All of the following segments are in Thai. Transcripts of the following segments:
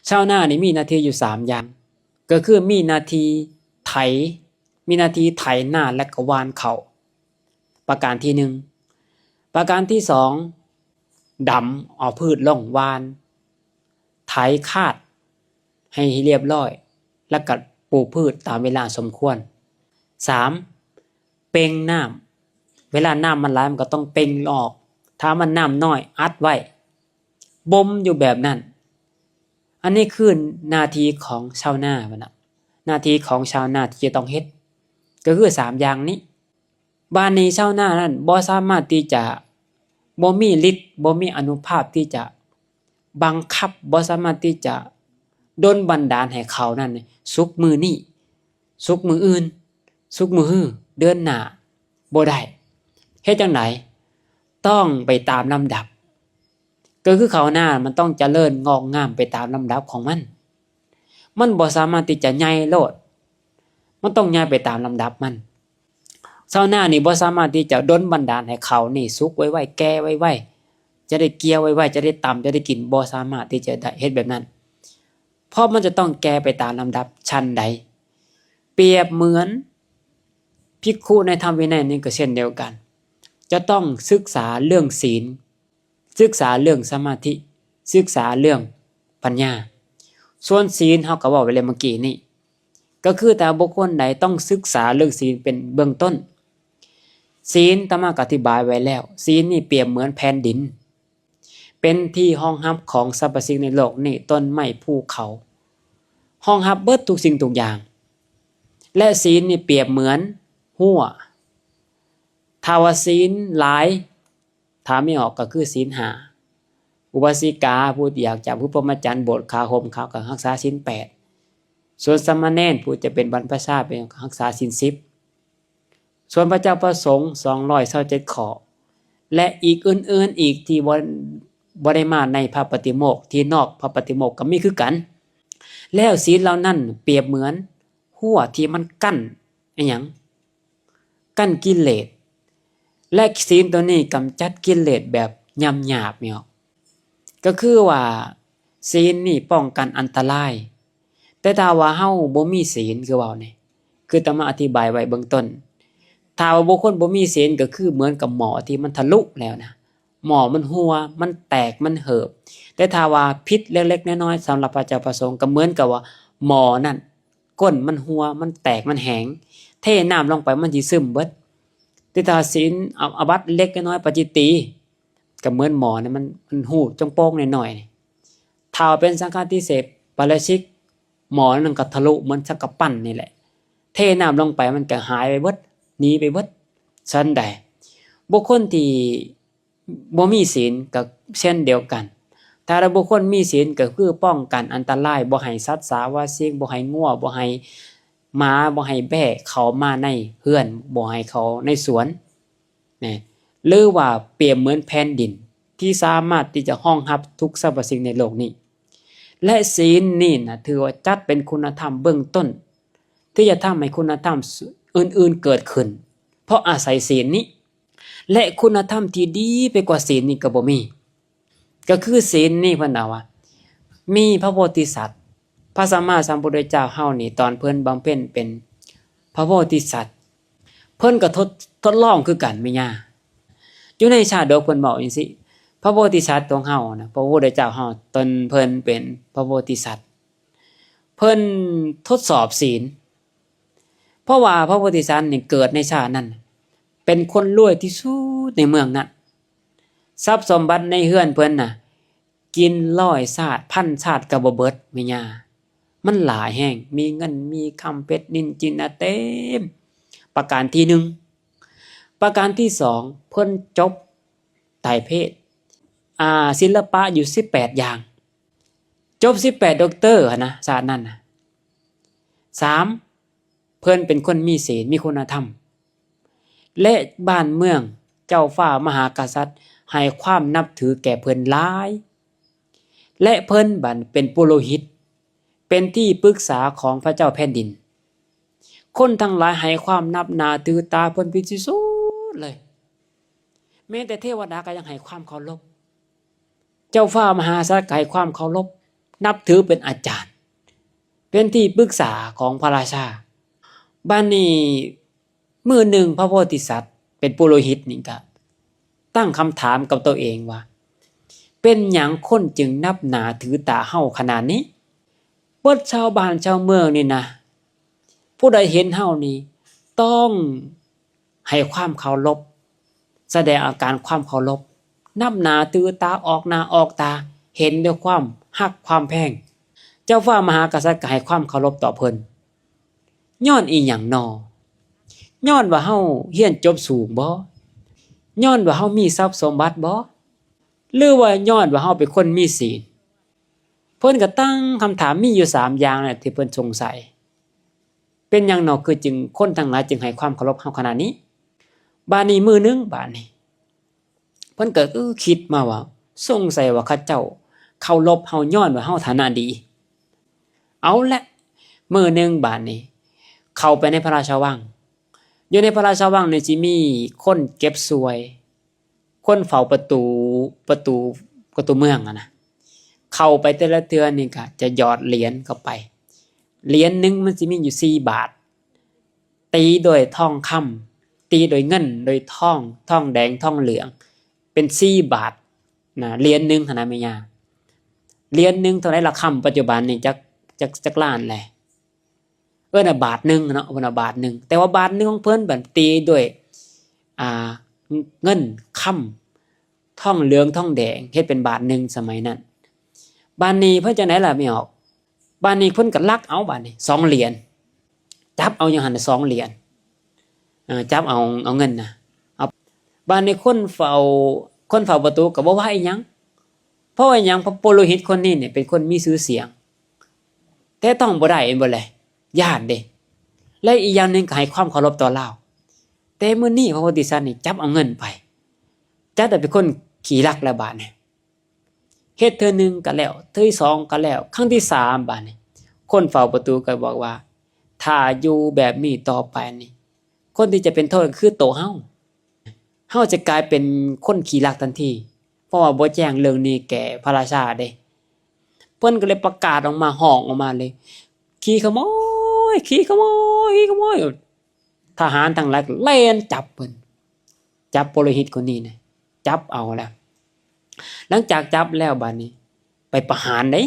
ชาวนานี่มีหน้าที่อยู่3อย่างก็คือมีหน้าที่ไถมีหน้าที่ไถนาและก็หว่านข้าวประการที่1ประการที่2ดำเอาพืชลงหว่านไถคาดให้เรียบร้อยแล้วก็ปลูกพืชตามเวลาสมควร3เป่งน้ำเวลาน้ำมันไหลมันก็ต้องเป่งออกถ้ามันน้ำน้อยอัดไว้บ่มอยู่แบบนั้นอันนี้คือหน้าที่ของชาวนาบัดน่ะหน้าที่ของชาวนาที่จะต้องเฮ็ดก็คือ3อย่างนี้บ้านนี้ชาวนานั้นบ่สามารถที่จะบ่มีฤทธิ์บ่มีอานุภาพที่จะบังคับบ่สามารถที่จะดลบันดาลให้เขานั้นสุกมื้อนี้สุกมื้ออื่นสุกมื้อฮื้อเดือนหน้าบ่ได้เฮ็ดจังไดต้องไปตามลำดับก็คือข้าวหน้ามันต้องเจริญงอกงามไปตามลำดับของมันบ่สามารถที่จะใหญ่โลดมันต้องใหญ่ไปตามลำดับมันชาวนานี่บ่สามารถที่จะดลบันดาลให้เขานี่สุกไวๆแก่ไวๆจะได้เกี่ยวไวๆจะได้ตำจะได้กินบ่สามารถที่จะเฮ็ดแบบนั้นเพราะมันจะต้องแก่ไปตามลำดับชั้นใดเปรียบเหมือนภิกขุในธรรมวินัยนี่ก็เช่นเดียวกันจะต้องศึกษาเรื่องศีลศึกษาเรื่องสมาธิศึกษาเรื่องปัญญาส่วนศีลเฮาก็เว้าไว้แล้วเมื่อกี้นี้ก็คือแต่บุคคลใดต้องศึกษาเรื่องศีลเป็นเบื้องต้นศีลตามมาอธิบายไว้แล้วศีลนี่เปรียบเหมือนแผ่นดินเป็นที่ห้องรับของสรรพสิ่งในโลกนี้ต้นไม้ภูเขาห้องรับเบิดทุกสิ่งทุกอย่างและศีลนี่เปรียบเหมือนหัวถ้าว่าศีลหลายถ้าไม่ออกก็คือศีล5อุบาสิกาผู้ที่อยากจะผู้พรหมจรรย์บวชขาห่มขาวก็รักษาศีล8ส่วนสามเณรผู้จะเป็นบรรพชาเป็นรักษาศีล10ส่วนพระเจ้าประสงค์227ข้อและอีกอื่นๆอีกที่บ่ได้มาในพระปฏิโมกข์ที่นอกพระปฏิโมกข์ก็มีคือกันแล้วศีลเหล่านั้นเปรียบเหมือนหัวที่มันกั้นอิหยังกั้นกิเลสและศีลตัวนี้กำจัดกิเลสแบบหยาบๆนี่ก็คือว่าศีลนี่ป้องกันอันตรายแต่ถ้าว่าเฮาบ่มีศีลคือว่านี่คือตมาอธิบายไว้เบื้องต้นถ้าว่าบุคคลบ่มีศีลก็คือเหมือนกับหมอที่มันทะลุแล้วนะหมอมันหัวมันแตกมันเหิบแต่ถ้าว่าพิษเล็กๆน้อยๆสำหรับพระเจ้าประสงค์ก็เหมือนกับว่าหมอนั่นก้นมันหัวมันแตกมันแหงเทน้ำลงไปมันสิซึมเบิดแต่ถ้าศีลอาบัติเล็กน้อยปาจิตตีก็เหมือนหมอนี่มันหูจงโป้งหน่อยๆถ้าเป็นสังฆาทิเสพปาราชิกหมอนั่นก็ทะลุเหมือนสักกะปั้นนี่แหละเทน้ำลงไปมันก็หายไปเบิดหนีไปเบิดชั้นใดบุคคลที่บ่มีศีลก็เช่นเดียวกันถ้าบุคคลมีศีลก็คือป้องกันอันตรายบ่ให้สัตว์สาวาสิงบ่ให้งัวบ่ให้หมาบ่ให้แบะเข้ามาในเรือนบ่ให้เขาในสวนนะหรือว่าเปรียบเหมือนแผ่นดินที่สามารถที่จะห้องรับทุกสรรพสิ่งในโลกนี้และศีลนี่นะถือว่าจัดเป็นคุณธรรมเบื้องต้นที่จะทำให้คุณธรรมอื่นๆเกิดขึ้นเพราะอาศัยศีลนี้และคุณธรรมที่ดีไปกว่าศีลนี่ก็บ่มีก็คือศีลนี่เพิ่นว่ามีพระโพธิสัตว์พระสัมมาสัมพุทธเจ้าเฮานี่ตอนเพิ่นบำเพ็ญเป็นพระโพธิสัตว์เพิ่นก็ทดลองคือกันแม่ย่าอยู่ในชาดกเพิ่นบอกจังซี่พระโพธิสัตว์ของเฮานะพระพุทธเจ้าเฮาตนเพิ่นเป็นพระโพธิสัตว์เพิ่นทดสอบศีลเพราะว่าพระโพธิสัตว์นี่เกิดในชาตินั้นเป็นคนรวยที่สุดในเมืองนั้นทรัพย์สมบัติในเฮือนเพิ่นน่ะกิน100ชาติพันชาติก็บ่เบิดแม่ย่ามันหลายแฮงมีเงินมีคำเพชรนินจินเต็มประการที่1ประการที่2เพิ่นจบไตรเพศศิลปะอยู่18อย่างจบ18ด็อกเตอร์นะศาสตร์นั้นน่ะ3เพิ่นเป็นคนมีศีลมีคุณธรรมและบ้านเมืองเจ้าฟ้ามหากษัตริย์ให้ความนับถือแก่เพิ่นหลายและเพิ่นบัดเป็นปุโรหิตเป็นที่ปรึกษาของพระเจ้าแผ่นดินคนทั้งหลายให้ความนับนาถือตาเพิ่นเป็นที่สุดเลยแม้แต่เทวดาก็ยังให้ความเคารพเจ้าฟ้ามหากษัตริย์ก็ให้ความเคารพ นับถือเป็นอาจารย์เป็นที่ปรึกษาของพระราชาบ้านนี้มื้อหนึ่งพระโพธิสัตว์เป็นปุโรหิตนี่ก็ตั้งคำถามกับตัวเองว่าเป็นหยังคนจึงนับหนาถือตาเฮาขนาดนี้เบิดชาวบ้านชาวเมืองนี่นะผู้ใดเห็นเฮานี่ต้องให้ความเคารพแสดงอาการความเคารพนับหนาถือตาออกหน้าออกตาเห็นด้วยความฮักความแพงเจ้าฟ้ามหากษัตริย์ก็ให้ความเคารพต่อเพิ่นย้อนอีหยังน้อย้อนว่าเฮาเรียนจบสูงบ่ย้อนว่าเฮามีทรัพย์สมบัติบ่หรือว่าย้อนว่าเฮาเป็นคนมีศีลเพิ่นก็ตั้งคำถามมีอยู่3อย่างแหละที่เพิ่นสงสัยเป็นหยังน้อคือจึงคนทั้งหลายจึงให้ความเคารพเฮาขนาดนี้บาดนี้มื้อนึงบาดนี้เพิ่นก็คิดมาว่าสงสัยว่าเขาเจ้าเคารพเฮาย้อนว่าเฮาฐานะดีเอาละมื้อนึงบาดนี้เข้าไปในพระราชวังอยู่ในพระราชวังนี่สิมีคนเก็บสวยคนเฝ้าประตูเมืองนะเข้าไปแต่ละเทื่อนี่ก็จะหยอดเหรียญเข้าไปเหรียญนึงมันสิมีอยู่4 บาทตีโดยทองคำตีโดยเงินโดยทองแดงทองเหลืองเป็น4 บาทนะเหรียญนึงหั่นน่ะแม่ย่าเหรียญนึงเท่าไหร่ละคำปัจจุบันนี่จักล้านแหละน่ะบาทนึงเนาะว่าน่ะบาทนึงแต่ว่าบาทนึงของเพิ่นบัดตีด้วยเงินคำทองเหลืองทองแดงเฮ็ดเป็นบาทนึงสมัยนั้นบาดนี้เพิ่นจังได๋ล่ะไม่ออกบาดนี้เพิ่นก็ลักเอาบาดนี้2 เหรียญจับเอาอยู่หั่นน่ะ2 เหรียญจับเอาเงินน่ะเอาบาดนี้คนเฝ้าประตูก็บ่ว่าอีหยังเพราะว่าหยังเพราะปุโรหิตคนนี้เนี่ยเป็นคนมีชื่อเสียงแต่ต้องบ่ได้บ่แลญาติเด้และอีกอย่างนึงก็ให้ความเคารพต่อลาวแต่มื้อนี้พระโพธิสัตว์นี่จับเอาเงินไปจัดได้เป็นคนขี้รักแล้วบาดนี้เฮ็ดเทื่อนึงก็แล้วเทื่อที่2ก็แล้วครั้งที่3บาดนี้คนเฝ้าประตูก็บอกว่าถ้าอยู่แบบนี้ต่อไปนี่คนที่จะเป็นโทษคือตัวเฮาจะกลายเป็นคนขี้รักทันทีเพราะว่าบ่แจ้งเรื่องนี้แก่พระราชาเด้เพิ่นก็เลยประกาศออกมาฮ้องออกมาเลยขี้ขโมยทหารทั้งหลายก็เล่นจับเพิ่นจับปุโรหิตคนนี้นะจับเอาแล้วหลังจากจับแล้วบัดนี้ไปประหารเด้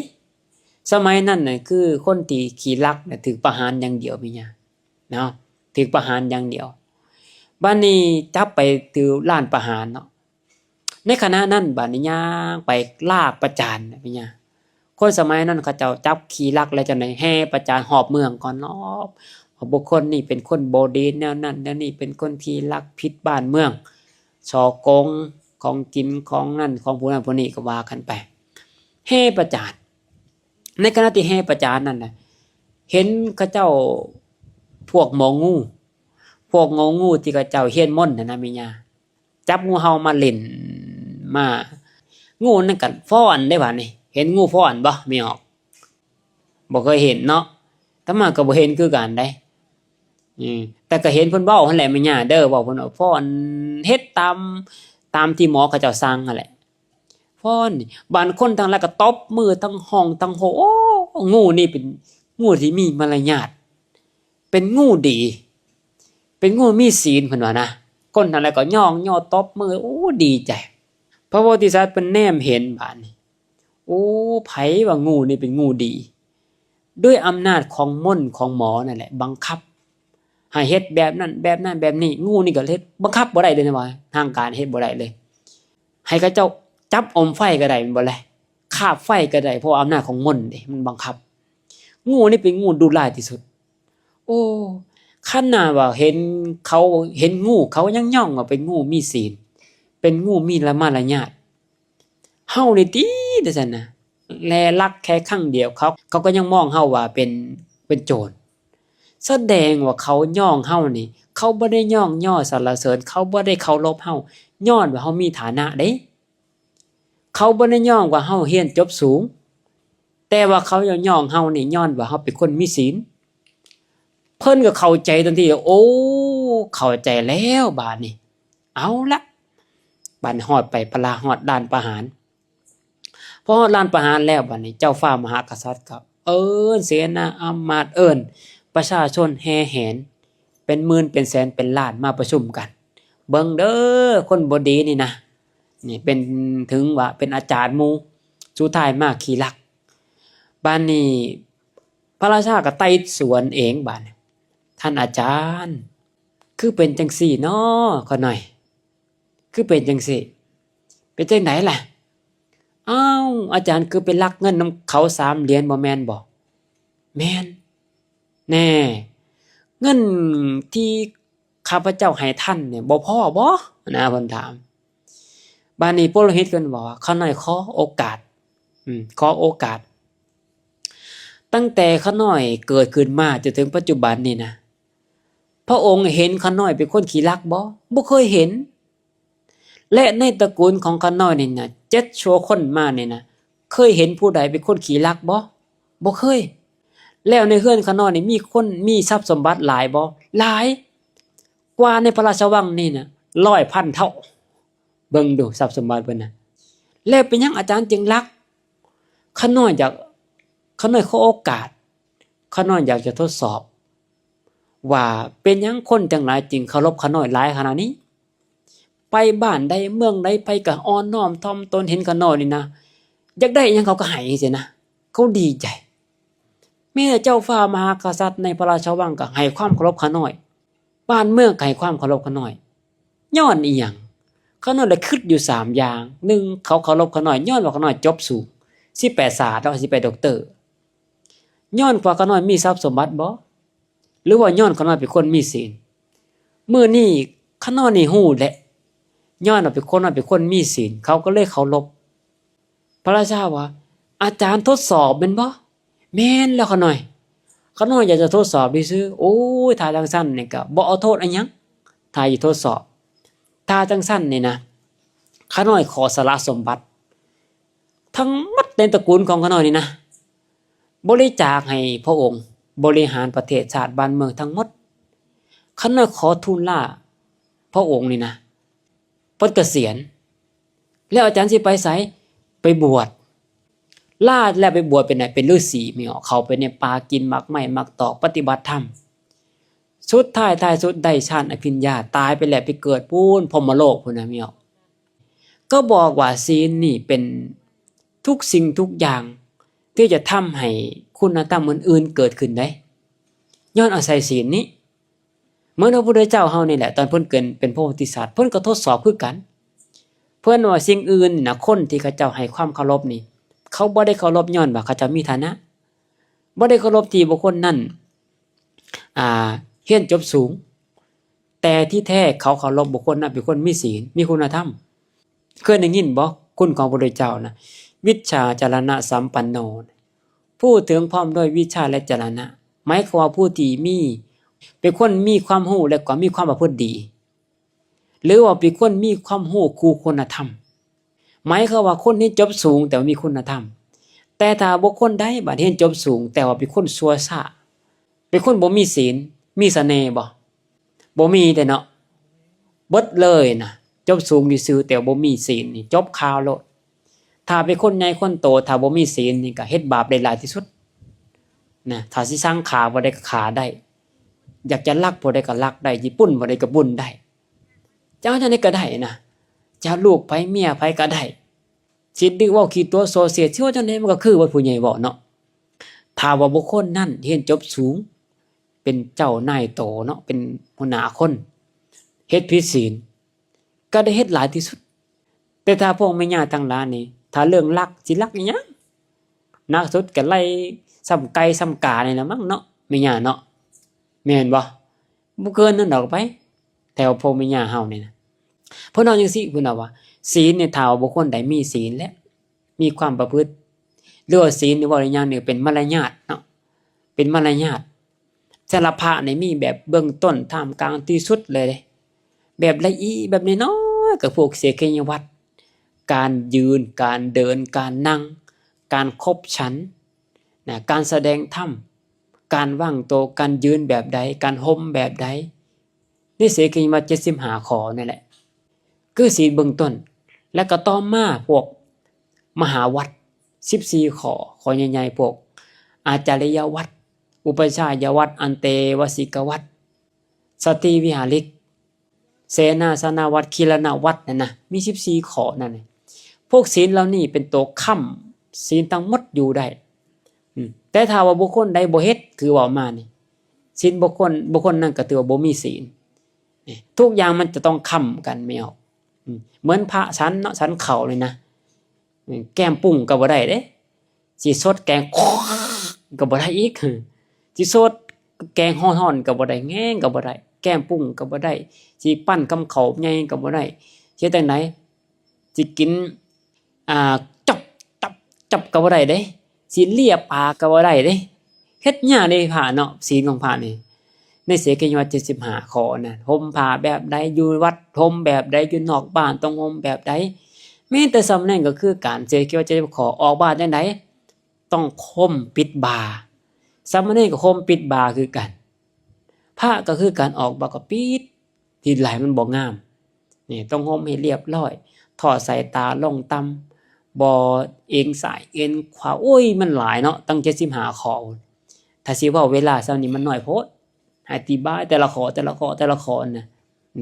สมัยนั้นน่ะคือคนที่ขี้ลักน่ะถูกประหารอย่างเดียวมีหยังเนาะถูกประหารอย่างเดียวบัดนี้จับไปถือล้านประหารเนาะในขณะนั้นบัดนี้ย่างไปลากประจานมีหยังคนสมัยนั้นเขาเจ้าจับขี้ลักแล้วจังได๋แห่ประจานหอบเมืองก่อนเนาะบุคคลนี่เป็นคนบ่ดีแนวนั้นแนวนี้เป็นคนที่ลักผิดบ้านเมืองฉอโกงของกินของนั่นของผู้นั้นผู้นี้ก็ว่ากันไปแห่ประจานในขณะที่แห่ประจานนั่นน่ะเห็นเขาเจ้าพวกหมองูที่เขาเจ้าเฮียนมนต์น่ะนะแม่ย่าจับงูเห่ามาเล่นมางูนั่นก็ฟ้อนได้บาดนี้เห็นงูฟ้อนบ่ไม่ออกบ่เคยเห็นเนาะแต่มาก็บ่เห็นคือกันได้แต่ก็เห็นเพิ่นเว้าหั่นแหละแม่ย่าเด้อเว้าเพิ่นว่าฟ้อนเฮ็ดตามที่หมอเขาเจ้าสั่งนั่นแหละฟ้อนบางคนทั้งหลายก็ตบมือทั้งห้องทั้งโหโอ้งูนี่เป็นงูที่มีมารยาทเป็นงูดีเป็นงูมีศีลเพิ่นว่านะคนทั้งหลายก็ย่อตบมือโอ้ดีใจพระโพธิสัตว์เพิ่นแนมเห็นบาดนี้โอ้ไผว่างูนี่เป็นงูดีด้วยอำนาจของมนต์ของหมอนั่นแหละบังคับให้เฮ็ดแบบนั้นแบบนี้งูนี่ก็เฮ็ดบังคับบ่ได้เลยนะว่าทางการเฮ็ดบ่ได้เลยให้เขาเจ้าจับอมไฟก็ได้มันบ่แลคาบไฟก็ได้เพราะอำนาจของมนต์เด้มันบังคับงูนี่เป็นงูดุร้ายที่สุดโอ้ขนาดว่าเห็นงูเขายังย่องว่าเป็นงูมีศีลเป็นงูมีมารยาทเฮานี่ติจังซั่นน่ะแลลักแค่ครั้งเดียวเขาก็ยังมองเฮาว่าเป็นโจรแสดงว่าเขาย่องเฮานี่เขาบ่ได้ย่องย่อสรรเสริญเขาบ่ได้เคารพเฮาย้อนว่าเฮามีฐานะเด้เขาบ่ได้ย่องว่าเฮาเรียนจบสูงแต่ว่าเขาย่องเฮานี่ย้อนว่าเฮาเป็นคนมีศีลเพิ่นก็เข้าใจทันทีโอ้เข้าใจแล้วบาดนี้เอาละบัดฮอดไปพลาฮอดด่านประหาร พอลานประหารแล้วบัดนี้เจ้าฟ้ามหากษัตริย์ก็เอิ้นเสนาอำมาตย์เอิ้นประชาชนแห่แหนเป็นหมื่นเป็นแสนเป็นล้านมาประชุมกันเบิ่งเด้อคนบ่ดีนี่นะนี่เป็นถึงว่าเป็นอาจารย์หมู่สุดท้ายมาขี้ลักบัดนี้พระราชาก็ไต่สวนเองบัดนี้ท่านอาจารย์คือเป็นจังซี่น้อขอหน่อยคือเป็นจังซี่เป็นจังไดล่ะอ้าวอาจารย์คือไปลักเงินนำเขา3เหรียญบ่แม่นบ่แม่นแน่เงินที่ข้าพเจ้าให้ท่านเนี่ยบ่พอบ่นะเพิ่นถามบัดนี้ปุโรหิตเพิ่นบอกว่าเขาน้อยขอโอกาสขอโอกาสตั้งแต่ข้าน้อยเกิดขึ้นมาจนถึงปัจจุบันนี่นะพระองค์เห็นข้าน้อยเป็นคนขี้ลักบ่เคยเห็นและในตระกูลของข้าน้อยนี่นะ7ชั่วคนมานี่นะเคยเห็นผู้ใดเป็นคนขี้ลักบ่เคยแล้วในเฮือนข้าน้อยนี่มีคนมีทรัพย์สมบัติหลายบ่หลายกว่าในพระราชวังนี่นะ100,000 เท่าเบิ่งดูทรัพย์สมบัติเพิ่นน่ะแล้วเป็นหยังอาจารย์จึงลักข้าน้อยขอโอกาสข้าน้อยอยากจะทดสอบว่าเป็นหยังคนจังหลายจึงเคารพข้าน้อยหลายขนาดนี้ไปบ้านใดเมืองใดไปก็อ่อนน้อมถ่อมตนเห็นข้าน้อยนี่นะอยากได้หยังเขาก็ให้จังซี่นะเขาดีใจแม้เจ้าฟ้ามหากษัตริย์ในพระราชวังก็ให้ความเคารพข้าน้อยบ้านเมืองก็ให้ความเคารพข้าน้อยย้อนอีหยังข้าน้อยเลยคิดอยู่3อย่าง1เขาเคารพข้าน้อยย้อนว่าข้าน้อยจบสูง18ศาสตร์แล้ว18ด็อกเตอร์ย้อนกว่าข้าน้อยมีทรัพย์สมบัติบ่หรือว่าย้อนข้าน้อยเป็นคนมีศีลมื้อนี้ข้าน้อยนี่ฮู้แหละย้อนว่าเป็นคนมีศีลเขาก็เลยเคารพพระราชาว่าอาจารย์ทดสอบแม่นบ่แม่นแล้วข้าน้อยอยากจะทดสอบซื่อโอ้ยถ้าจังซั่นนี่ก็บ่เอาโทษอันหยังถ้าสิทดสอบถ้าจังซั่นนี่นะข้าน้อยขอสละสมบัติทั้งหมดในตระกูลของข้าน้อยนี่นะบริจาคให้พระองค์บริหารประเทศชาติบ้านเมืองทั้งหมดข้าน้อยขอทูลลาพระองค์นี่นะเพิ่นเกษียณแล้วอาจารย์สิไปไสไปบวชลาแล้วไปบวชเป็นไหนเป็นฤาษีมีออกเข้าไปในป่ากินหมากไม้หมากตอกปฏิบัติธรรมสุดท้ายสุดได้ฌานอภิญญาตายไปแล้วไปเกิดพูนพรหมโลกพุ่นน่ะมีออกก็บอกว่าศีลนี่เป็นทุกสิ่งทุกอย่างที่จะทำให้คุณธรรมอื่นๆเกิดขึ้นได้ย้อนอาศัยศีลนี้เหมือนพระพุทธเจ้าเฮานี่แหละตอนเพิ่นเกิดเป็นพระโพธิสัตว์เพิ่นก็ทดสอบคือกันเพิ่นว่าสิ่งอื่นน่ะคนที่เขาเจ้าให้ความเคารพนี่เขาบ่ได้เคารพย้อนว่าเขาเจ้ามีฐานะบ่ได้เคารพที่บุคคลนั้นเรียนจบสูงแต่ที่แท้เขาเคารพบุคคลนั้นเป็นคนมีศีลมีคุณธรรมเคยได้ยินบ่คุณของพระพุทธเจ้านะวิชชาจรณะสัมปันโนพูดถึงพร้อมด้วยวิชาและจรณะหมายความว่าผู้ที่เป็นคนมีความรู้และก็มีความประพฤติดีหรือว่าเป็นคนมีความรู้คู่คุณธรรมหมายความว่าคนนี้จบสูงแต่ว่ามีคุณธรรมแต่ถ้าบุคคลใดบัดเรียนจบสูงแต่ว่าเป็นคนชั่วซ่าเป็นคนบ่มีศีลมีเสน่ห์บ่มีแต่เนาะเบิดเลยนะจบสูงซื่อแต่บ่มีศีลนี่จบข่าวโลดถ้าเป็นคนใหญ่คนโตถ้าบ่มีศีลนี่ก็เฮ็ดบาปได้หลายที่สุดนะถ้าสิสร้างขาบ่ได้ก็ขาได้อยากจะลักบ่ได้ก็ลักได้ญี่ปุ่นบ่ได้ก็บุญได้เจ้าจังได๋ก็ได้นะเจ้าลูกไผเมียไผก็ได้สิดื้อเว้าขี้ตัวโซเสียสิว่าจังได๋มันก็คือว่าผู้ใหญ่เว้าเนาะถ้าว่าบุคคลนั้นเรียนจบสูงเป็นเจ้านายโตเนาะเป็นหัวหน้าคนเฮ็ดผิดศีลก็ได้เฮ็ดหลายที่สุดแต่ถ้าพวกแม่ย่าทั้งหลายนี่ถ้าเรื่องลักสิลักอีหยังนักสุดก็ไล่ซ้ำไก่ซ้ำกานี่ล่ะมั้งเนาะแม่ย่าเนาะแม่นบ่เกินนั้นดอกไปแต่ว่าพวกแม่ย่าเฮานี่นะเพิ่นเอาจังซี่เพิ่นว่าศีลเนี่ยถ้าบุคคลใดมีศีลและมีความประพฤติหรือว่าศีลนี่ว่าอย่างนึงเป็นมารยาทเนาะเป็นมารยาทสารพะนี่มีแบบเบื้องต้นท่ามกลางที่สุดเลยแบบละเอียดแบบน้อยๆกับพวกเสกยวัตรการยืนการเดินการนั่งการคบฉันนะการแสดงธรรมการว่างตัวการยืนแบบใดการห่มแบบใดนี่เสกยวัตร75ข้อนี่แหละคือศีลเบื้องต้นแล้วก็ต่อมาพวกมหาวัตร 14ข้อใหญ่ๆพวกอาจาริยวัตรอุปชายวัตรอันเตวสิกวัตรสติวิหาริกเสนาสนาวัตรคีรณวัตรนั่นนะมี14ข้อนั่นพวกศีลเหล่านี้เป็นตัวค้ำศีลทั้งหมดอยู่ได้แต่ถ้าว่าบุคคลใดบ่เฮ็ดคือว่ามานี่ศีลบุคคลนั้นก็ถือว่าบ่มีศีลทุกอย่างมันจะต้องค้ำกันไม่ออกเหมือนพระฉันเนาะฉันเข่าเลยนะแก้มปุ้งก็บ่ได้เด้สิสดแกงก็บ่ได้อีกสิสดแกงฮ้อนๆก็บ่ได้แง่งก็บ่ได้แก้มปุ้งก็บ่ได้สิปั้นกำเขาใหญ่ก็บ่ได้เฮ็ดจังได๋สิกินจับก็บ่ได้เด้สิเลียปากก็บ่ได้เด้เฮ็ดยากเด้พระเนาะศีลของพระนี่ในเสกยวัตร75ข้อน่ะห่มผ้าแบบใดอยู่วัดห่มแบบใดอยู่นอกบ้านต้องห่มแบบใดแม้แต่สำเร็จก็คือการเสกยวัตร75ข้อออกบ้านจังได๋ต้องห่มปิดบ่าสามเณรก็ห่มปิดบ่าคือกันพระก็คือการออกบ่าก็ปิดที่ไหลมันบ่งามนี่ต้องห่มให้เรียบร้อยทอดสายตาลงต่ำบ่เอียงซ้ายเอียงขวาโอ้ยมันหลายเนาะตั้ง75ข้อถ้าสิเว้าเวลาซำนี้มันน้อยโพดอธิบายแต่ละข้อ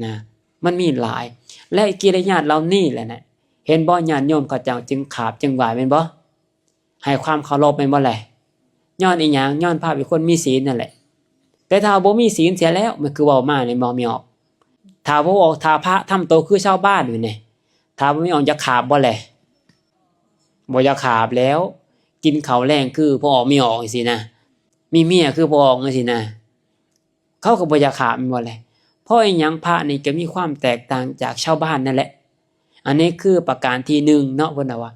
นะมันมีหลายและกิริยาเหล่านี้แหละนะเห็นบ่ญาติโยมเขาเจ้าจึงขาบจึงไหว้แม่นบ่ให้ความเคารพแม่นบ่แหละย้อนอีหยังย้อนพระเป็นคนมีศีลนั่นแหละแต่ถ้าบ่มีศีลเสียแล้วมันคือเว้ามานี่บ่มีออกถ้าบ่ออกถ้าพระทำตัวคือชาวบ้านอยู่นี่ถ้าบ่มีออกจะขาบบ่แหละบ่จะขาบแล้วกินข้าวแรงคือพอออกมีออกจังซี่นะมีเมียคือพอออกจังซี่นะเขาก็บ่อยากขาดมันบ่แหละเพราะอีหยังพระนี่ก็มีความแตกต่างจากชาวบ้านนั่นแหละอันนี้คือประการที่1เนาะเพิ่นว่า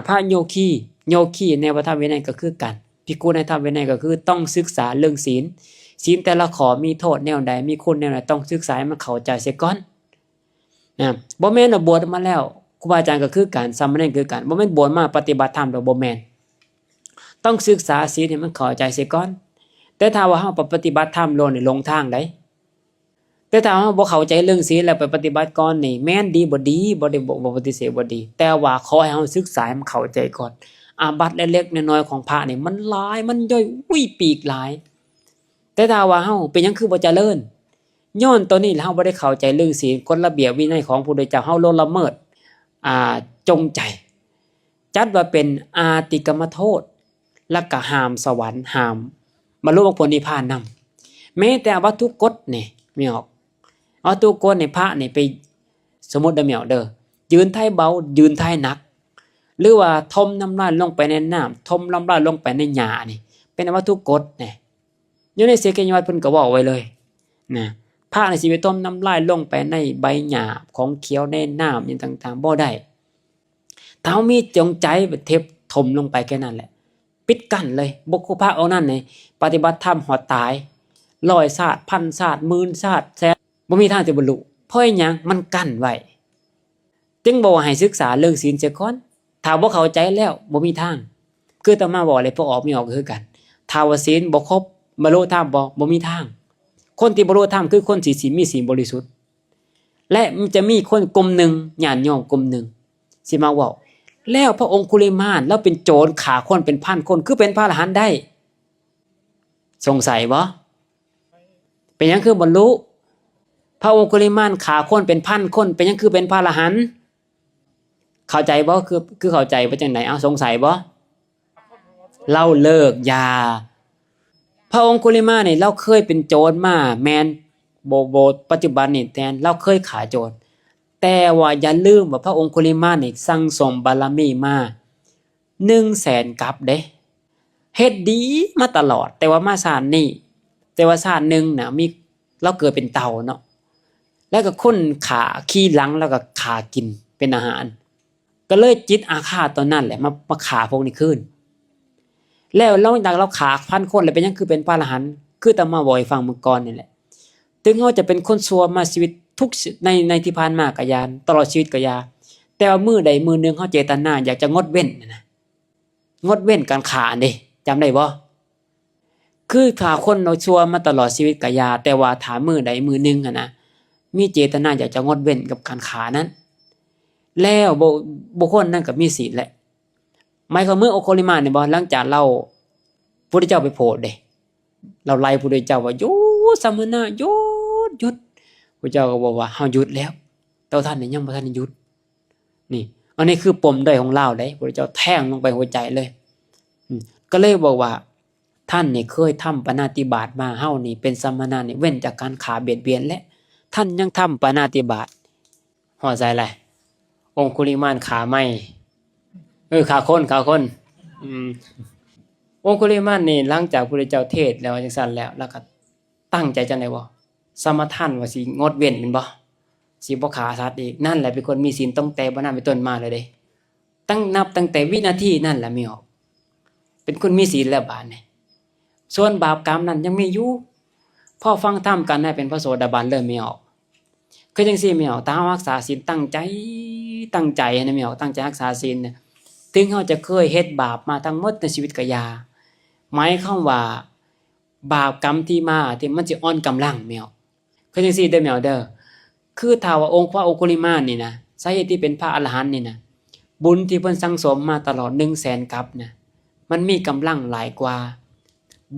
พระโยคีในพระธรรมวินัยก็คือกันภิกขุในธรรมวินัยก็คือต้องศึกษาเรื่องศีลแต่ละข้อมีโทษแนวใดมีคุณแนวใดต้องศึกษาให้มันเข้าใจเสียก่อนนะบ่แม่นว่าบวชมาแล้วครูบาอาจารย์ก็คือกันสามเณรคือกันบ่แม่นบวชมาปฏิบัติธรรมดอกบ่แม่นต้องศึกษาศีลให้มันเข้าใจเสียก่อนแต่ถ้าว่าเฮาไปปฏิบัติธรรมโลนี่ลงทางได้แต่ถ้าเฮาบ่เข้าใจเรื่องศีลแล้วไปปฏิบัติก่อนนี่แม่นดีบ่ดีบ่ได้บ่ปฏิเสธบ่ดีแต่ว่าขอให้เฮาศึกษาให้มันเข้าใจก่อนอาบัติเล็กๆน้อยๆของพระนี่มันหลายมันย่อยอุ้ยปีกหลายแต่ถ้าว่าเฮาเป็นหยังคือบ่เจริญย้อนตัวนี้เฮาบ่ได้เข้าใจเรื่องศีลกฎระเบียบวินัยของพระพุทธเจ้าเฮาละเมิดจงใจจัดว่าเป็นอาติกรรมโทษและก็ห้ามสวรรค์ห้ามบรรลุมรรคผลนิพพานนำแม้แต่วัตถุกฎนี่ไม่ออกวัตถุกฎในพระนี่ไปสมมุติเด้อแมวเด้อยืนท้ายเบายืนท้ายหนักหรือว่าทมน้ำลายลงไปในน้ำทมน้ำลายลงไปในหญ้านี่เป็นวัตถุกฎนี่อยู่ในเสกยวัตรเพิ่นก็บอกไว้เลยนะพระนี่สิไปทมน้ำลายลงไปในใบหญ้าของเขียวในน้ำอย่างต่างๆบ่ได้ถ้ามีจงใจไปเทปถมลงไปแค่นั้นแหละปิดกั้นเลยบุคคลพระเอานั่นนี่ปฏิบัติธรรมหอดตาย100ชาติพันชาติหมื่นชาติแสนบ่มีทางจะบรรลุเพราะอีหยังมันกั้นไว้จึงบอกว่าให้ศึกษาเรื่องศีลเสียก่อนถ้าบ่เข้าใจแล้วบ่มีทางคืออาตมาบอกเลยพวกออกไม่ออกคือกันถ้าว่าศีลบ่ครบบรรลุธรรมบ่มีทางคนที่บรรลุธรรมคือคนที่ศีลมีศีลบริสุทธิ์และมันจะมีคนกลุ่มนึงญาติโยมกลุ่มนึงสิมาเว้าแล้วพระองคุลิมานแล้วเป็นโจรฆ่าคนเป็นพันคนคือเป็นพระอรหันต์ได้สงสัยบ่เป็นหยังคือบรรลุพระองคุลิมานฆ่าคนเป็นพันคนเป็นหยังคือเป็นพระอรหันต์เข้าใจบ่คือเข้าใจว่าจังได๋เอาสงสัยบ่เล่าเลิกยาพระองคุลิมานนี่เราเคยเป็นโจรมาแม่นบ่ปัจจุบันนี่แทนเราเคยฆ่าโจรแต่ว่าอย่าลืมว่าพระองคุลิมานนี่สั่งสมบารมีมา 100,000 กับเด้เฮ็ดดีมาตลอดแต่ว่ามาชาตินี้แต่ว่าชาตินึงน่ะมีเราเกิดเป็นเต่าเนาะแล้วก็คนขาขี้หลังแล้วก็ขากินเป็นอาหารก็เลยจิตอาฆาตตอนนั้นแหละมาฆ่าพวกนี้ขึ้นแล้วเราฆ่าพันคนแล้วเป็นหยังคือเป็นพระอรหันต์คือตามมาบ่อยฟังเมื่อก่อนนี่แหละถึงเฮาจะเป็นคนชั่วมาชีวิตทุกในที่ผ่านมาก็ยานตลอดชีวิตก็ยาแต่ว่ามื้อใดมื้อนึงเฮาเจตนาอยากจะงดเว้นนะงดเว้นการฆ่าเด้จำได้บ่คือถ้าคนเราชั่วมาตลอดชีวิตก็ยาแต่ว่าถ้ามื้อใดมื้อนึงนะมีเจตนาอยากจะงดเว้นกับการฆ่านั้นแล้วบุคคลนั้นก็มีศีลแหละ หมายความเมื่อโอโคลิมานเนี่ยบ่หลังจากเราพุทธเจ้าไปโปรดเด้เราไล่พุทธเจ้าว่าหยุดสมณะหยุดพุทธเจ้าก็บอกว่าเฮาหยุดแล้วแต่ท่านนี่ยังบ่ทันได้หยุดนี่อันนี้คือปมด้อยของเราเด้พุทธเจ้าแทงลงไปหัวใจเลยก็เลยบอกว่าท่านนี่เคยทำปาณาติบาตมาเฮานี่เป็นสมณะนี่เว้นจากการฆ่าเบียดเบียนและท่านยังทำปาณาติบาตฮอดใจแหละองคุลิมานขาไม่ขาคนองคุลิมานนี่หลังจากพระเจ้าเทศแล้วจังซั่นแล้วก็ตั้งใจจังได๋บ่สมทานว่าสิงดเว้นแม่นบ่สิบ่ฆ่าสัตว์อีกนั่นแหละเป็นคนมีศีลตั้งแต่บัดนั้นเป็นต้นมาเลยเด้ตั้งแต่วินาทีนั่นแหละมีออกเป็นคนมีศีลแล้วบาดนี้ส่วนบาปกรรมนั้นยังมีอยู่พอฟังธรรมกันได้เป็นพระโสดาบันเริ่มมีออกคือจังซี่มีออกถ้ารักษาศีลตั้งใจนะมีออกตั้งใจรักษาศีลเนี่ยถึงเฮาจะเคยเฮ็ดบาปมาทั้งหมดในชีวิตก็อย่าหมายความว่าบาปกรรมที่มาที่มันสิอ่อนกำลังแมวคือจังซี่เด้อแมวเด้อคือถ้าว่าองค์พระโอคุลิมานนี่นะสาเหตุที่เป็นพระอรหันต์นี่นะบุญที่เพิ่นสั่งสมมาตลอด 100,000 กัปนะมันมีกำลังหลายกว่า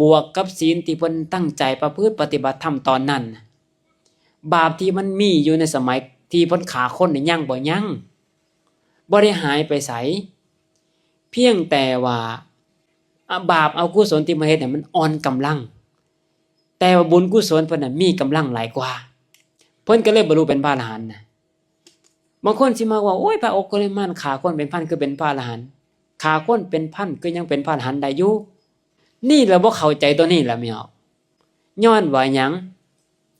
บวกกับศีลที่เพิ่นตั้งใจประพฤติปฏิบัติธรรมตอนนั้นบาปที่มันมีอยู่ในสมัยที่เพิ่นฆ่าคนนี่ยังบ่ได้หายไปไสเพียงแต่ว่าบาปอกุศลที่มาเฮ็ดเนี่ยมันอ่อนกำลังแต่ว่าบุญกุศลเพิ่นน่ะมีกำลังหลายกว่าเพิ่นก็เลยบรรลุเป็นพระอรหันต์นะบางคนสิมาว่าโอ้ยพระโอคุลิมานฆ่าคนเป็นพันคือเป็นพระอรหันต์ฆ่าคนเป็นพันก็ยังเป็นพระอรหันต์ได้อยู่นี่แหละบ่เข้าใจตัวนี้ล่ะแม่ย้อนว่าหยัง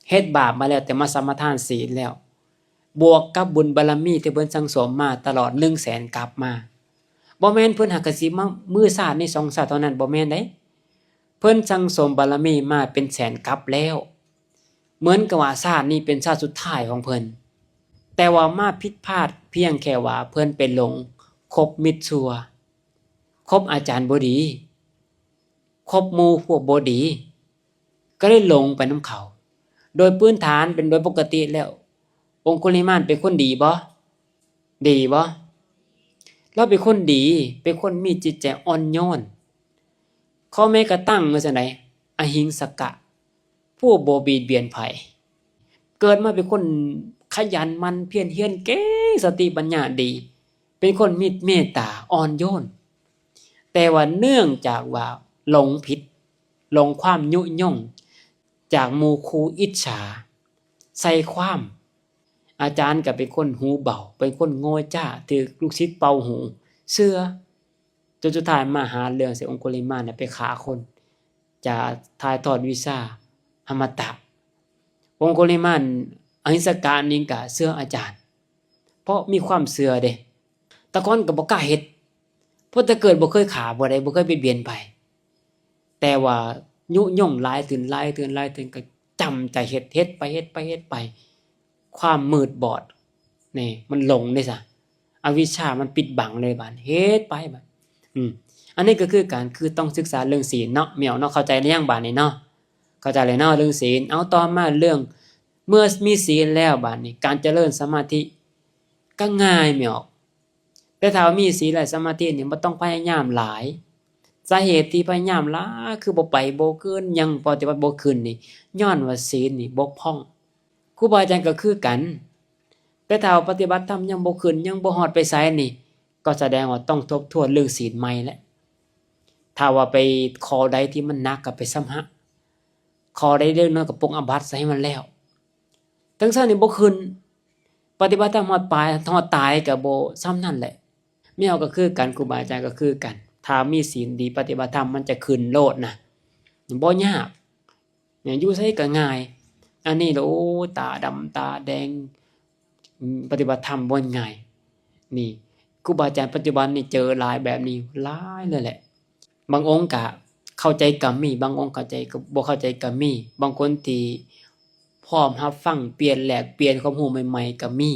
เฮ็ดบาปมาแล้วแต่มาสมาทานศีลแล้วบวกกับบุญบารมีที่เพิ่นสั่งสมมาตลอด 100,000 กัปมาบ่แม่นเพิ่นหักกะสิมามื้อชาตินี้2ชาติเท่านั้นบ่แม่นเด้เพิ่นสั่งสมบารมีมาเป็นแสนกัปแล้วเหมือนกับว่าชาตินี้เป็นชาติสุดท้ายของเพิ่นแต่ว่ามาผิดพลาดเพียงแค่ว่าเพิ่นไปหลงคบมิตรชั่วคบอาจารย์บ่ดีคบหมู่พวกบ่ดีก็เลยหลงไปนำเขาโดยพื้นฐานเป็นโดยปกติแล้วองคุลิมานเป็นคนดีบ่เราเป็นคนดีเป็นคนมีจิตใจอ่อนโยนข้อแม้กระตั้งว่าจังได๋อหิงสกะผู้บ่เบียดเบียนไผเกิดมาเป็นคนขยันหมั่นเพียรเฮียนเก่งสติปัญญาดีเป็นคนมีเมตตาอ่อนโยนแต่ว่าเนื่องจากว่าหลงผิดหลงความยุยงจากหมู่ครูอิจฉาใส่ความอาจารย์ก็เป็นคนหูเบาเป็นคนโง่จ้าถูกลูกศิษย์เป่าหูเชื่อจนสุดท้ายมาหาเรื่องใส่องคุลิมานเนี่ยไปฆ่าคนจะถ่ายทอดวิชาอมตะองคุลิมานอหิงสกะนี่ก็เชื่ออาจารย์เพราะมีความเชื่อเด้แต่ก่อนก็บ่กล้าเฮ็ดเพราะแต่เกิดบ่เคยฆ่าบ่ได้บ่เคยเบียดเบียนไผแต่ว่ายุยงหลายตื่นก็จำใจเฮ็ดไปความมืดบอดนี่มันหลงได้ซะอวิชชามันปิดบังเลยบาดเฮ็ดไปบัดอันนี้ก็คือการคือต้องศึกษาเรื่องศีลเนาะแมวเนาะเข้าใจหรือยังบาดนี้เนาะเข้าใจเลยเนาะเรื่องศีลเอาต่อมาเรื่องเมื่อมีศีลแล้วบาดนี้การเจริญสมาธิก็ง่ายแมวแต่ถ้ามีศีลและสมาธินี่บ่ต้องพยายามหลายสาเหตุที่พยายามหลายคือบ่ไปบ่เกินยังปฏิบัติบ่ขึ้นนี่ย้อนว่าศีลนี่บกพร่องครูบาอาจารย์ก็คือกันแต่ถ้าปฏิบัติธรรมยังบ่ขึ้นยังบ่ฮอดไปไสนี่ก็แสดงว่าต้องทบทวนเรื่องศีลใหม่แหละถ้าว่าไปข้อใดที่มันหนักก็ไปซ้ำหะข้อใดเรื่องน้อยก็ปรงอาบัติซะให้มันแล้วจังซั่นนี่บ่ขึ้นปฏิบัติธรรมฮอดปลายฮอดตายก็บ่ซ้ำนั่นแหละแมวก็คือกันครูบาอาจารย์ก็คือกันถ้ามีศีลดีปฏิบัติธรรมมันจะขึ้นโลดนะบ่ยากเนี่ยอยู่ไสก็ง่ายอันนี้โอ้ตาดำตาแดงปฏิบัติธรรมบ่ง่ายนี่ครูบาอาจารย์ปัจจุบันนี่เจอหลายแบบนี้หลายเลยแหละบางองค์ก็เข้าใจก็มีบางองค์เข้าใจก็บ่เข้าใจก็มีบางคนที่พร้อมรับฟังเปลี่ยนแลกเปลี่ยนความรู้ใหม่ๆก็มี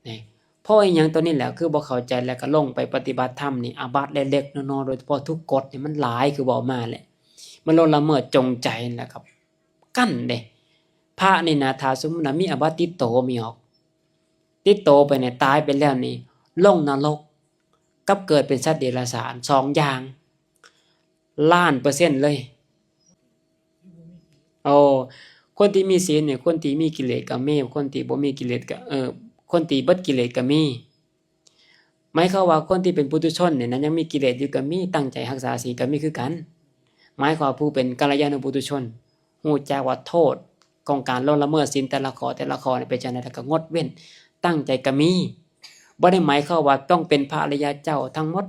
นะเพราะอีหยังตัวนี้แหละคือบ่เข้าใจแล้วก็ลงไปปฏิบัติธรรมนี่อาบัติเล็กๆน้อยๆโดยเฉพาะทุกกฎนี่มันหลายคือเว้ามาแหละมันลงละเมิดจงใจนั่นแหละครับกั้นเด้พระนี่นะถ้าสมมุติว่ามีอาบัติติดโตมีออกติดโตไปเนี่ยตายไปแล้วนี่ลงนรก กับเกิดเป็นสัตว์เดรัจฉานสองอย่าง1,000,000%เลยโอ้คนที่มีศีลเนี่ยคนที่มีกิเลสก็มีคนที่บ่มีกิเลสก็คนที่เบิดกิเลสก็มีหมายความว่าคนที่เป็นปุถุชนเนี่ยนั้นยังมีกิเลสอยู่ก็มีตั้งใจรักษาศีลก็มีคือกันหมายความผู้เป็นกัลยาณปุถุชนรู้จักว่าโทษของการล่วงละเมิดศีลแต่ละข้อนี่เป็นจังได๋แล้วก็งดเว้นตั้งใจก็มีบ่ได้หมายความว่าต้องเป็นพระอริยเจ้าทั้งหมด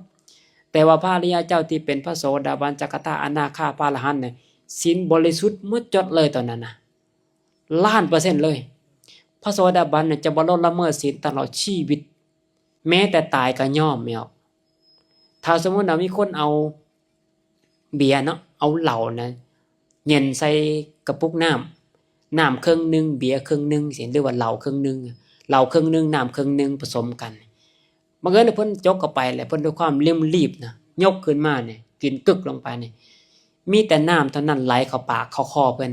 แต่ว่าพระอริยเจ้าที่เป็นพระโสดาบันจักตาอนาคาพระอรหันต์เนี่ยศีลบริสุทธิ์หมดจดเลยตอนนั้นน่ะ1,000,000%เลยพระโสดาบันเนี่ยจะบ่ล่วงละเมิดศีลตลอดชีวิตแม้แต่ตายก็ยอมไม่เอาถ้าสมมุติว่ามีคนเอาเบียร์เนาะเอาเหล้านะเย็นใส่กระปุกน้ำครึ่งนึงเบียร์ครึ่งนึงสิหรือว่าเหล้าครึ่งนึงครึ่งนึงน้ำครึ่งนึงผสมกันบางเอิญเพิ่นยกเข้าไปแหละเพิ่นด้วยความเร่งรีบนะยกขึ้นมาเนี่ยกินกึกลงไปนี่มีแต่น้ำเท่านั้นไหลเข้าปากเข้าคอเพิ่น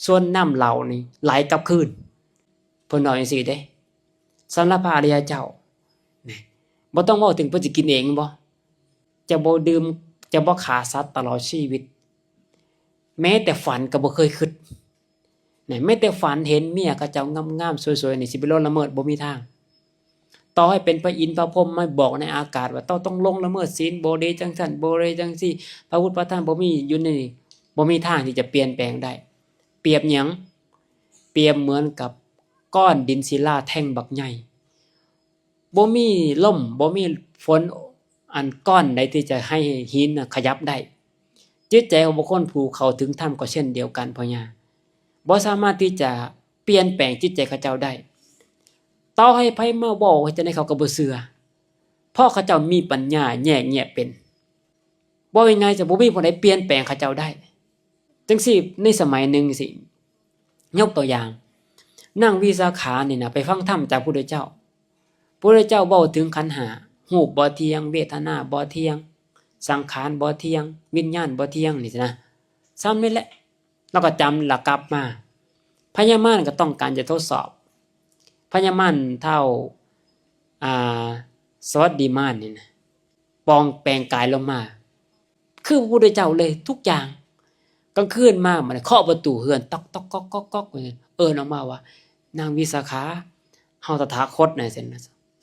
ส่วนน้ำเหล้านี่ไหลกลับคืนเพิ่นว่าจังซี่เด้สำหรับพระอริยเจ้าบ่ต้องเว้าถึงเพิ่นสิกินเองบ่จะบ่ดื่มจะบ่ฆ่าสัตว์ตลอดชีวิตแม้แต่ฝันก็บ่เคยคิดแม้แต่ฝันเห็นเมียเขาเจ้างามๆสวยๆนี่สิไปล่วงละเมิดบ่มีทางต่อให้เป็นพระอินทร์พระพรหมมาบอกในอากาศว่าต้องลงละเมิดศีลบ่ได้จังซั่นบ่ได้จังซี่พระพุทธพระธรรมบ่มีอยู่ในนี้บ่มีทางที่จะเปลี่ยนแปลงได้เปรียบหยังเปรียบเหมือนกับก้อนดินศิลาแท่งบักใหญ่บ่มีลมบ่มีฝนอันก้อนใดที่จะให้หินขยับได้จิตใจของบุคคลผู้เข้าถึงธรรมก็เช่นเดียวกันพ่อญาบ่สามารถที่จะเปลี่ยนแปลงจิตใจเขาเจ้าได้ต่อให้ไผมาเว้าให้จังได๋เขาก็บ่เชื่อเพราะเขาเจ้ามีปัญญาแยกแยะเป็นบ่ยังไงจะบ่มีผู้ใดเปลี่ยนแปลงเขาเจ้าได้จังซี่ในสมัยหนึ่งสิยกตัวอย่างนางวิสาขานี่นะไปฟังธรรมจากพระพุทธเจ้าพระพุทธเจ้าเว้าถึงขันธ์5รูปบ่เที่ยงเวทนาบ่เที่ยงสังขารบ่เที่ยงวิญญาณบ่เที่ยงนี่นะซ้ำนี่แหละแล้วก็จำหลักกลับมาพญามารก็ต้องการจะทดสอบพญามารเท่าสวัสดิมารนี่นะปลองแปลงกายลงมาคือพระพุทธเจ้าเลยทุกอย่างกลางคืนมามันเคาะประตูเฮือนต๊อกต๊อกก๊อกก๊อกก๊อกออกมาว่านางวิสาขาเฮาตถาคตน่ะ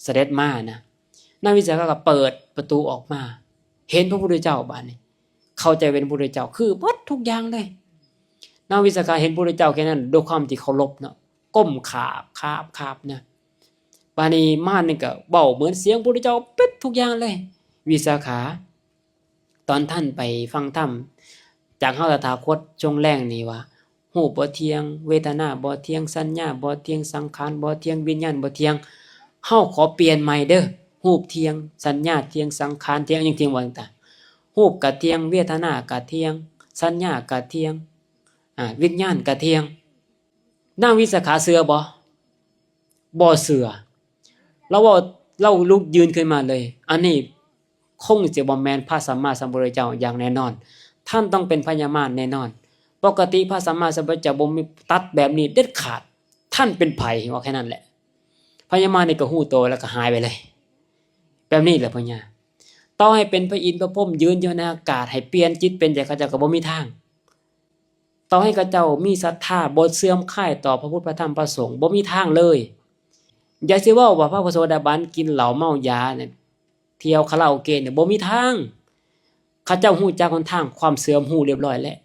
เสด็จมานะนางวิสาขาก็เปิดประตูออกมาเห็นพระพุทธเจ้าบัดนี้เข้าใจเป็นพระพุทธเจ้าคือหมดทุกอย่างเลยนางวิสาขาเห็นพระพุทธเจ้าแค่นั้นด้วยความที่เคารพเนาะก้มคาบนะบัดนี้มารนี่ก็เว้าเหมือนเสียงพระพุทธเจ้าเป๊ะทุกอย่างเลยวิสาขาตอนท่านไปฟังธรรมจากเฮาตถาคตช่วงแรกนี่ว่ารูปบ่เที่ยงเวทนาบ่เที่ยงสัญญาบ่เที่ยงสังขารบ่เที่ยงวิญญาณบ่เที่ยงเฮาขอเปลี่ยนใหม่เด้อรูปเที่ยงสัญญาเที่ยงสังขารเที่ยงอย่างเที่ยงว่าต่างๆรูปก็เที่ยงเวทนาก็เที่ยงสัญญาก็เที่ยงวิญญาณก็เที่ยงนางวิสาขาเชื่อบ่เชื่อแล้วว่าเราลุกยืนขึ้นมาเลยอันนี้คงสิบ่แม่นพระสัมมาสัมพุทธเจ้าอย่างแน่นอนท่านต้องเป็นพญามารแน่นอนปกติพระสัมมาสัมพุทธเจ้าบ่มีตัดแบบนี้เด็ดขาดท่านเป็นไผว่าแค่นั้นแหละพญามารนี่ก็ฮู้โตแล้วก็หายไปเลยแบบนี้แหละพญาต่อให้เป็นพระอินทร์พระพรหมยืนอยู่ในอากาศให้เปลี่ยนจิตเป็นใจเขาเจ้าก็บ่มีทางต่อให้เขาเจ้ามีศรัทธาบ่เสื่อมคลายต่อพระพุทธพระธรรมพระสงฆ์บ่มีทางเลยอย่าสิเว้าว่าพระโสดาบันกินเหล้าเมายาเนี่ยเที่ยวคาราโอเกะเนี่ยบ่มีทางเขาเจ้าฮู้จักหนทางความเสื่อมฮู้เรียบร้อยแล้ว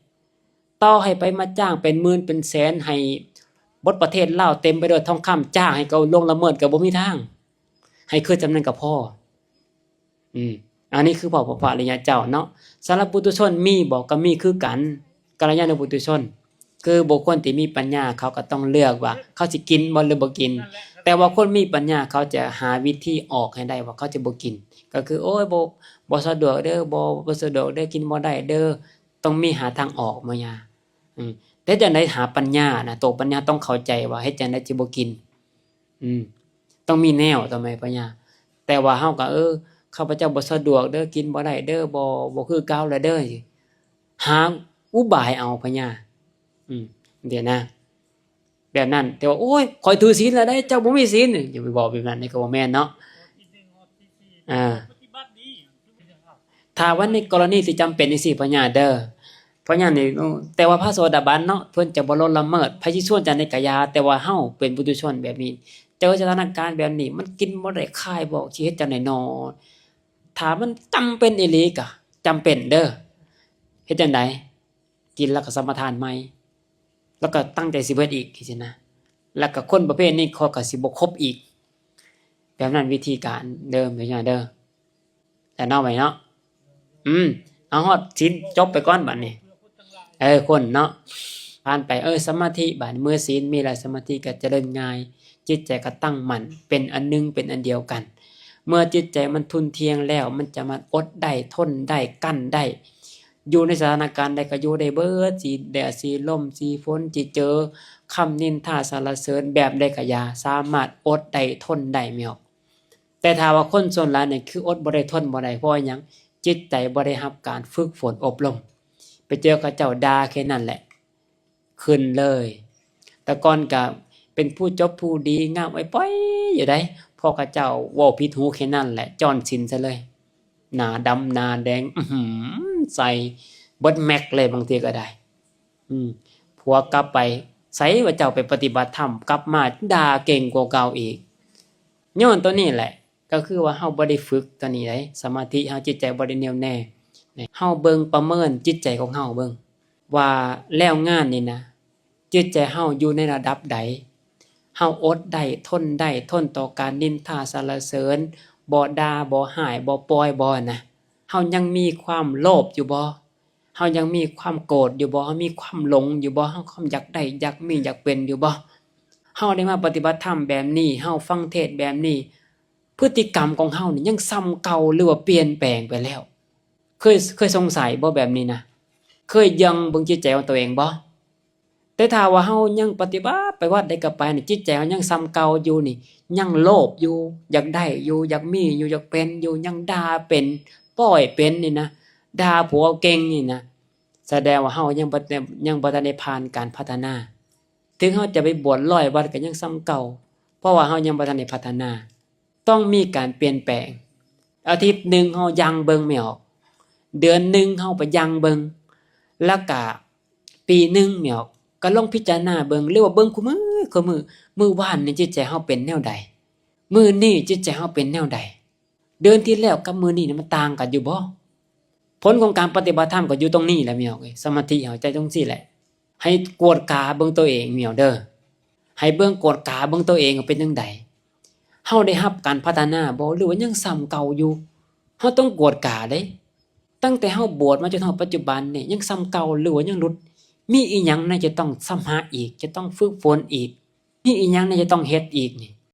ต่อให้ไปมาจ้างเป็นหมื่นเป็นแสนให้บดประเทศลาวเต็มไปด้วยทองคำจ้างให้เขาลงละเมิดก็บ่มีทางให้คือจำนั้นก็พออันนี้คือพระอริยเจ้าเนาะสำหรับปุถุชนมีบ่ก็มีคือกันกัลยาณปุถุชนคือบุคคลที่มีปัญญาเขาก็ต้องเลือกว่าเขาสิกินบ่หรือบ่กินแต่ว่าคนมีปัญญาเขาจะหาวิธีออกให้ได้ว่าเขาจะบ่กินก็คือโอ้ยบ่สะดวกเด้อบ่สะดวกเด้อกินบ่ได้เด้อต้องมีหาทางออกมาญาแต่จังได๋หาปัญญานะตัวปัญญาต้องเข้าใจว่าเฮ็ดจังได๋สิบ่กินต้องมีแนวทำไมปัญญาแต่ว่าเฮาก็ข้าพเจ้าบ่สะดวกเด้อกินบ่ได้เด้อบ่คือเก่าแล้วเด้อหาอุบายเอาปัญญาเดี๋ยวนะแบบนั้นแต่ว่าโอ้ยข่อยถือศีลแล้วได้เจ้าบ่มีศีลอย่าไปบอกแบบนั้นนี่ก็บ่แม่นเนาะปฏิบัติดี ถ้าว่าในกรณีที่จำเป็นจังซี่พ่อญาติเด้อพ่อญาตินี่แต่ว่าพระโสดาบันเนาะเพิ่นจะบ่ละเมิดไผสิชวนจังได๋ก็อย่าแต่ว่าเฮาเป็นปุถุชนแบบนี้เจอสถานการณ์แบบนี้มันกินบ่ได้คายบ่สิเฮ็ดจังได๋น้อถ้ามันจำเป็นอีหลีก็จำเป็นเด้อเฮ็ดจังไดกินแล้วก็สมาทานใหม่แล้วก็ตั้งใจสิเบิดอีกจังซี่นะแล้วก็คนประเภทนี้เขาก็สิบ่คบอีกแบบนั้นวิธีการเดิมพ่อญาติเด้อแต่เนาะไว้เนาะเอาฮอดศีลจบไปก่อนบัดนี้คนเนาะผ่านไปสมาธิบัดเมื่อศีลมีแล้วสมาธิก็เจริญง่ายจิตใจก็ตั้งมั่นเป็นอันหนึงเป็นอันเดียวกันเมื่อจิตใจมันทุนเทียงแล้วมันจะมาอดได้ทนได้กั้นได้อยู่ในสถานการณ์ใดก็อยู่ได้เบิดสิแดดสิลมสิฝนสิเจอคำนินทาสรรเสริญแบบใดก็อย่าสามารถอดได้ทนได้แม่นแต่ถ้าว่าคนส่วนหลายนี่คืออดบ่ได้ทนบ่ได้เพราะหยังจิตใจบ่ได้รับการฝึกฝนอบรมไปเจอเขาเจ้าด่าแค่นั้นแหละขึ้นเลยแต่ก่อนก็เป็นผู้จบผู้ดีงามไว้ปล่อยอยู่ได้พอเขาเจ้าเว้าผิดหูแค่นั้นแหละจ้อนศีลซะเลยหน้าดำหน้าแดงใส่เบิดแม็กเลยบางทีก็ได้ผัวกลับไปไสว่าเจ้าไปปฏิบัติธรรมกลับมาด่าเก่งกว่าเก่าอีกย้อนตัวนี้แหละก็คือว่าเฮาบ่ได้ฝึกตัวนี้ได้สมาธิเฮาจิตใจบ่ได้แน่วแน่เฮาเบิ่งประเมินจิตใจของเฮาเบิ่งว่าแล้วงานนี่นะจิตใจเฮาอยู่ในระดับใดเฮาอดได้ทนต่อการนินทาสรรเสริญบ่ด่าบ่ร้ายบ่ปล่อยบ่นะเฮายังมีความโลภอยู่บ่เฮายังมีความโกรธอยู่บ่เฮามีความหลงอยู่บ่เฮาความอยากได้อยากมีอยากเป็นอยู่บ่เฮาได้มาปฏิบัติธรรมแบบนี้เฮาฟังเทศน์แบบนี้พฤติกรรมของเฮานี่ยังซ้ำเก่าหรือว่าเปลี่ยนแปลงไปแล้วเคยสงสัยบ่แบบนี้นะเคยยังเบิ่งจิตใจของตัวเองบ่แต่ถ้าว่าเฮายังปฏิบัติไปวัดใดก็ไปนี่จิตใจเฮายังซ้ำเก่าอยู่นี่ยังโลภอยู่อยากได้อยู่อยากมีอยู่อยากเป็นอยู่ยังด่าเป็นปล่อยเป็นนี่นะด่าผัวเก่งนี่นะแสดงว่าเฮายังบ่ทันได้ผ่านการพัฒนาถึงเฮาจะไปบวช100วัดก็ยังซ้ำเก่าเพราะว่าเฮายังบ่ทันได้พัฒนาต้องมีการเปลี่ยนแปลงอาทิตย์นึงเฮายังเบิ่งไม่ออกเดือนนึงเฮาไปยังเบิ่งแล้วก็ปีนึงไม่ออกก็ลองพิจารณาเบิ่งหรือว่าเบิ่งคุมื้อวานนี่จิตใจเฮาเป็นแนวใดมื้อนี้จิตใจเฮาเป็นแนวใดเดือนที่แล้วกับมื้อนี้มันต่างกันอยู่บ่ผลของการปฏิบัติธรรมก็อยู่ตรงนี้แหละแม่เอ้ยสมาธิเฮาใจตรงซี่แหละให้กวดกาเบิ่งตัวเองแม่เด้อให้เบิ่งกวดกาเบิ่งตัวเองว่าเป็นจังไดเฮาได้รับการพัฒนาบ่หรือว่ายังซ้ำเก่าอยู่เฮาต้องกวดกาเด้ตั้งแต่เฮาบวชมาจนถึงปัจจุบันนี่ยังซ้ำเก่าหรือว่ายังหลุดมีอีหยังน่าจะต้องซ้ำหาอีกจะต้องฝึกฝนอีกมีอีหยังน่าจะต้องเฮ็ดอีกนี่